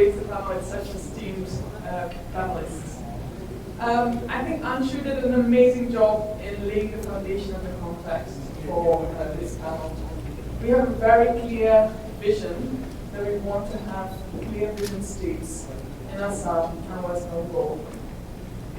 great to have with such esteemed panelists. I think Anshu did an amazing job in laying the foundation and the context for this panel. We have a very clear vision that we want to have clear vision states in Assam and West Bengal.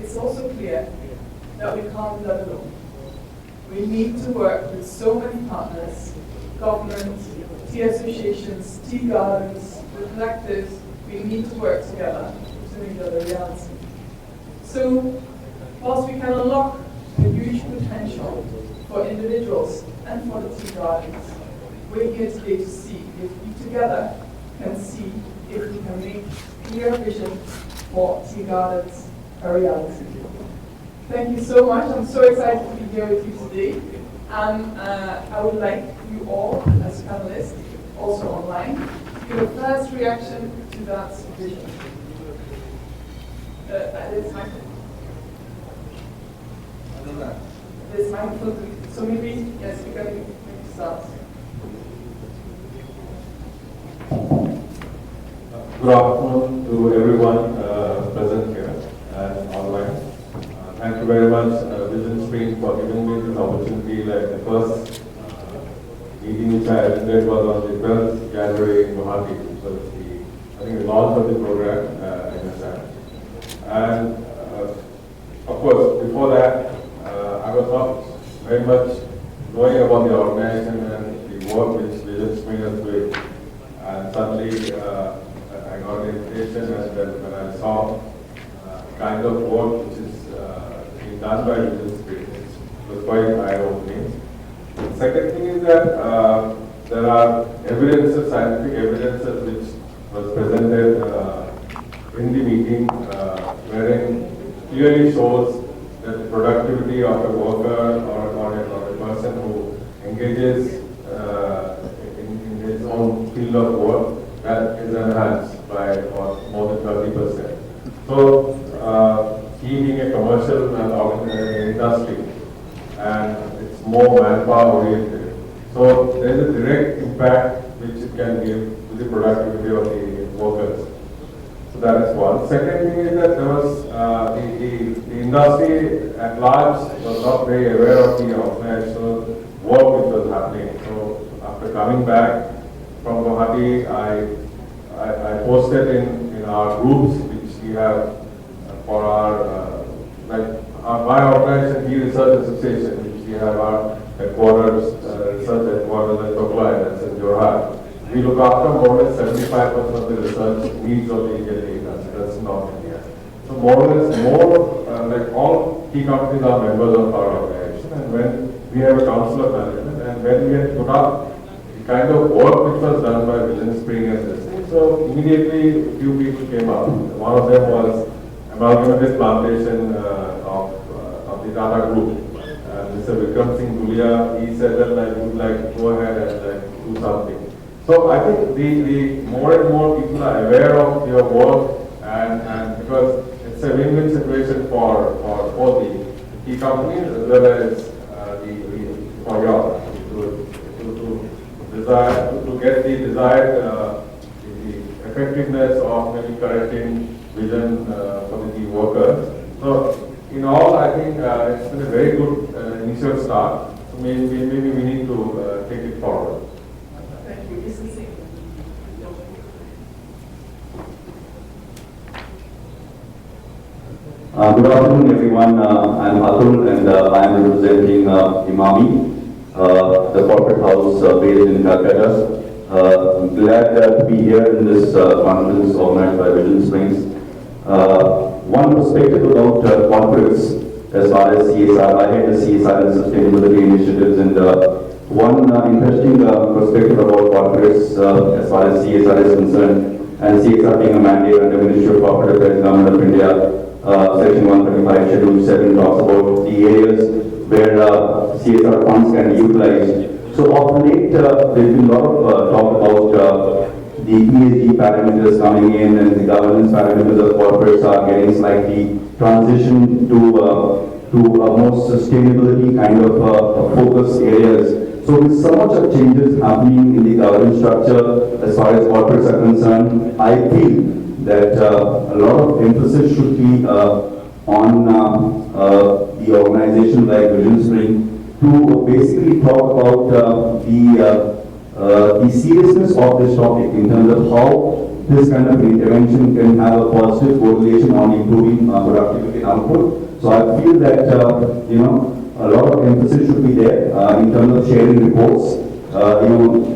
It's also clear that we can't do that alone. We need to work with so many partners, government, tea associations, tea gardens, the collectives. We need to work together to make that a reality. So, whilst we can unlock the huge potential for individuals and for the tea gardens, we're here today to see if we together can see if we can make clear vision for tea gardens a reality. Thank you so much. I'm so excited to be here with you today. And I would like you all, as panelists, also online, to give a first reaction to that vision. This microphone. This microphone. So maybe, yes, we can start. Good afternoon to everyone present here and online. Thank you very much, Vision Spring, for giving me this opportunity. Like the first meeting which I attended was on the 12th January in Guwahati, which was the launch of the program in Assam. And of course, before that, I was not very much knowing about the organization and the work which Vision Spring is doing. And suddenly, I got an invitation, and then when I saw the kind of work which is being done by Vision Spring, it was quite eye-opening. The second thing is that there are evidences, scientific evidences, which was presented in the meeting, wherein clearly shows that the productivity of a worker or a person who engages in his own field of work, that is enhanced by more than 30%. So, he being a commercial industry, and it's more manpower oriented. So there is a direct impact which it can give to the productivity of the workers. So that is one. Second thing is that there was the industry at large was not very aware of the organizational work which was happening. So after coming back from Guwahati, I posted in our groups which we have for our my organization, Tea Research Association, which we have our headquarters, research headquarters at Toklai, that's in Jorhat. We look after more than 75% of the research needs of the Indian tea industry, that's North India. So more or less, like all tea companies are members of our organization, and when we have a council of management, and when we had put up the kind of work which was done by Vision Spring and this thing, so immediately a few people came up. One of them was amalgamated plantation of the Tata Group. Mr. Vikram Singh Gulia, he said that I would like to go ahead and do something. So I think the more and more people are aware of your work, and because it's a win-win situation for both the tea companies as well as for you to get the desired the effectiveness of maybe correcting vision for the tea workers. So in all, I think it's been a very good initial start. So maybe we need to take it forward. Thank you. Good afternoon, everyone. I'm Atul, and I'm representing Imami, the corporate house based in Calcutta. I'm glad to be here in this conference organized by Vision Springs. One perspective about corporates as far as CSR, I head the CSR and sustainability initiatives, and one interesting perspective about corporates as far as CSR is concerned, and CSR being a mandate under Ministry of Corporate Affairs, Government of India, Section 135, Schedule 7 talks about the areas where CSR funds can be utilized. So of late, there's been a lot of talk about the ESG parameters coming in, and the governance parameters of corporates are getting slightly transitioned to more sustainability kind of focus areas. So with so much of changes happening in the governance structure as far as corporates are concerned, I feel that a lot of emphasis should be on the organization like Vision Spring to basically talk about the seriousness of this topic in terms of how this kind of intervention can have a positive correlation on improving productivity and output. So I feel that a lot of emphasis should be there in terms of sharing reports,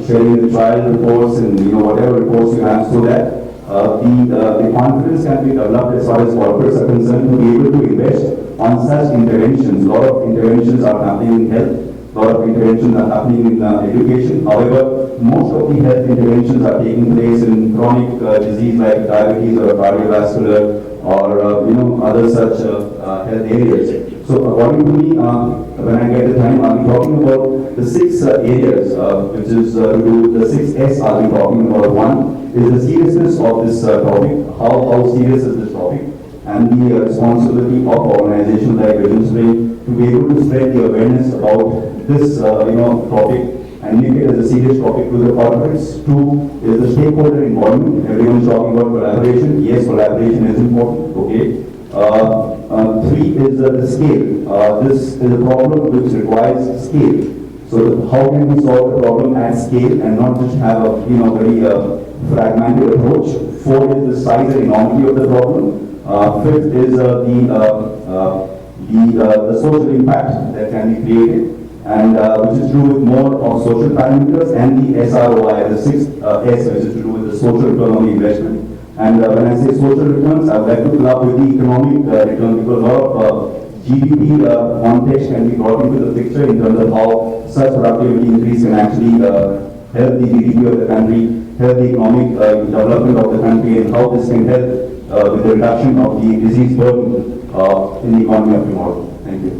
sharing the trial reports and whatever reports you have, so that the confidence can be developed as far as corporates are concerned to be able to invest on such interventions. A lot of interventions are happening in health. A lot of interventions are happening in education. However, most of the health interventions are taking place in chronic disease like diabetes or cardiovascular or other such health areas. So according to me, when I get the time, I'll be talking about the 6 areas, which is to do with the 6 S I'll be talking about. One is the seriousness of this topic, how serious is this topic, and the responsibility of organizations like Vision Spring to be able to spread the awareness about this topic and make it as a serious topic to the corporates. 2 is the stakeholder involvement. Everyone is talking about collaboration. Yes, collaboration is important. Okay. 3 is the scale. This is a problem which requires scale. So how can we solve the problem at scale and not just have a very fragmented approach? 4 is the size and enormity of the problem. 5th is the social impact that can be created, and which is to do with more of social parameters, and the SROI, the 6th S, which is to do with the social return on the investment. And when I say social returns, I would like to club with the economic return, because a lot of GDP context can be brought into the picture in terms of how such productivity increase can actually help the GDP of the country, help the economic development of the country, and how this can help with the reduction of the disease burden in the economy of tomorrow. Thank you.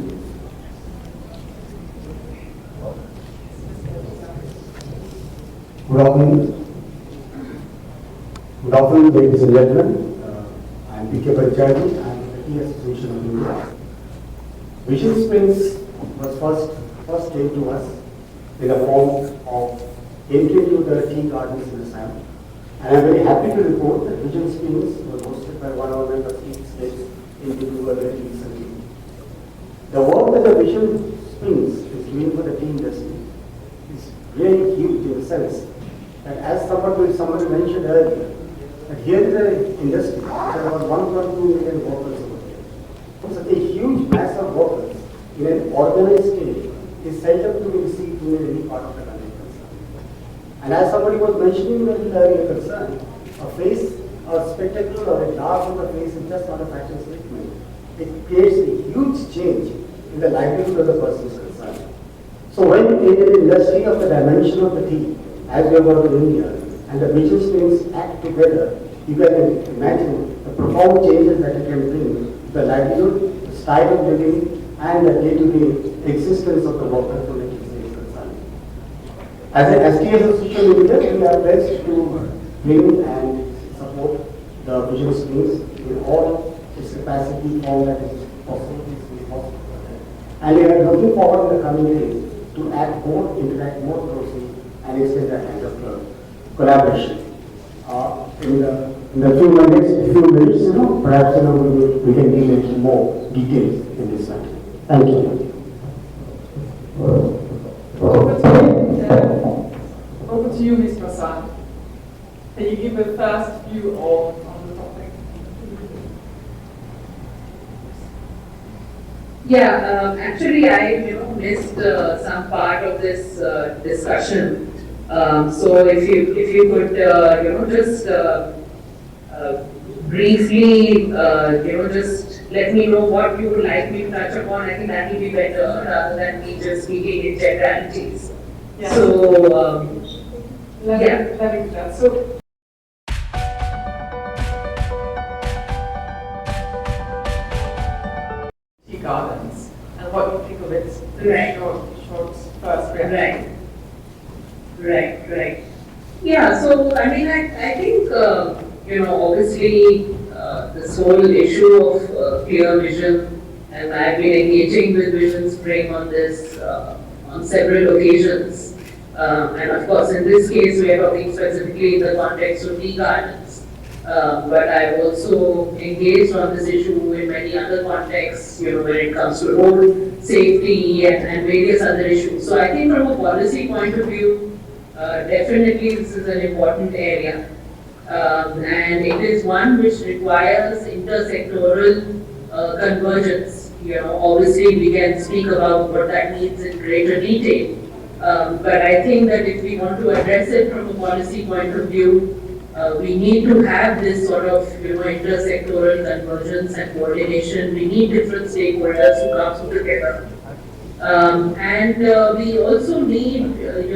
Good afternoon. Good afternoon, ladies and gentlemen. I am P.K. Panchayati. I am the Tea Association of India. Vision Springs was first came to us in the form of entry into the tea gardens in Assam. And I am very happy to report that Vision Springs was hosted by one of our members, states into very recently. The work that the Vision Springs is doing for the tea industry is really huge in the sense that, as somebody mentioned earlier, that here is an industry, there are about 1.2 million workers over here. So such a huge mass of workers in an organized state is seldom to be seen in any part of the country. And as somebody was mentioning earlier concern, a face, a spectacle or a glass on the face is just not a fashion statement. It creates a huge change in the livelihood of the person concerned. So when in an industry of the dimension of the tea, as we have got in India, and the Vision Springs act together, you can imagine the profound changes that it can bring to the livelihood, the style of living, and the day-to-day existence of the worker from the tea state concerned. As an ST Association in India, we are blessed to bring and support the Vision Springs in all its capacity, form that is possible. And we are looking forward in the coming days to add more, interact more closely, and extend that kind of collaboration. In the few minutes, perhaps we can give a little more details in this matter. Thank you. Over to you, Ms. Prasad. Can you give a first view on the topic? Yeah, actually I missed some part of this discussion. So if you could just briefly just let me know what you would like me to touch upon. I think that will be better rather than me just speaking in generalities. Yeah. So Let me do that. So tea gardens and what you think of it. Right. Short first reaction. Right. Yeah, so I mean, I think, obviously this whole issue of clear vision, and I've been engaging with Vision Spring on this on several occasions. And of course, in this case, we are talking specifically in the context of tea gardens. But I've also engaged on this issue in many other contexts, when it comes to road safety and various other issues. So I think from a policy point of view, definitely this is an important area. And it is one which requires intersectoral convergence. Obviously we can speak about what that means in greater detail. But I think that if we want to address it from a policy point of view, we need to have this sort of, intersectoral convergence and coordination. We need different stakeholders who come together. And we also need,